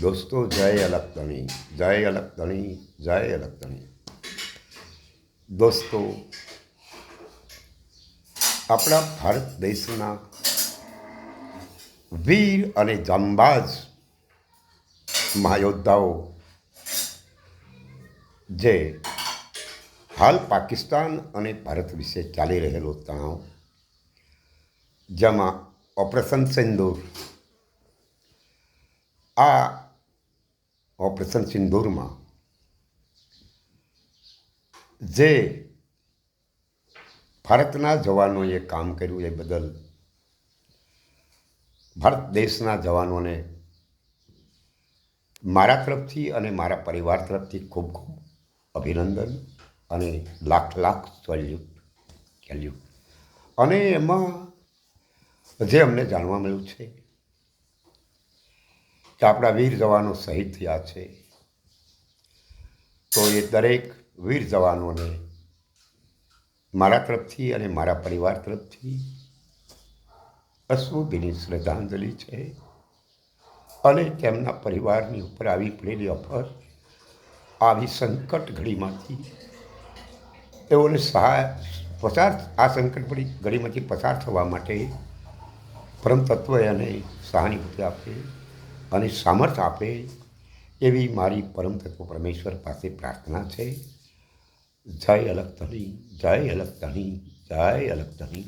દોસ્તો જય અલગતણી, જય અલગતણી, જય અલગતણી. દોસ્તો, આપણા ભારત દેશના વીર અને જાંબાઝ મહાયોદ્ધાઓ જે હાલ પાકિસ્તાન અને ભારત વિશે ચાલી રહેલો તણાવ, જેમાં ઓપરેશન સિંદૂર, આ ઓપરેશન સિંદૂરમાં જે ભારતના જવાનોએ કામ કર્યું એ બદલ ભારત દેશના જવાનોને મારા તરફથી અને મારા પરિવાર તરફથી ખૂબ ખૂબ અભિનંદન અને લાખ લાખ સેલ્યુટ. અને એમાં જે અમને જાણવા મળ્યું છે કે આપણા વીર જવાનો શહીદ થયા છે, તો એ દરેક વીર જવાનોને મારા તરફથી અને મારા પરિવાર તરફથી અશ્રુભીની શ્રદ્ધાંજલિ છે. અને તેમના પરિવારની ઉપર આવી પડેલી અફર, આવી સંકટ ઘડીમાંથી તેઓને આ સંકટ ઘડીમાંથી પસાર થવા માટે પરમ તત્વ એને સહાનુભૂતિ આપે અને સામર્થ્ય આપે એવી મારી પરમ તત્વ પરમેશ્વર પાસે પ્રાર્થના છે. જય અલગતણી, જય અલગતણી, જય અલગતણી.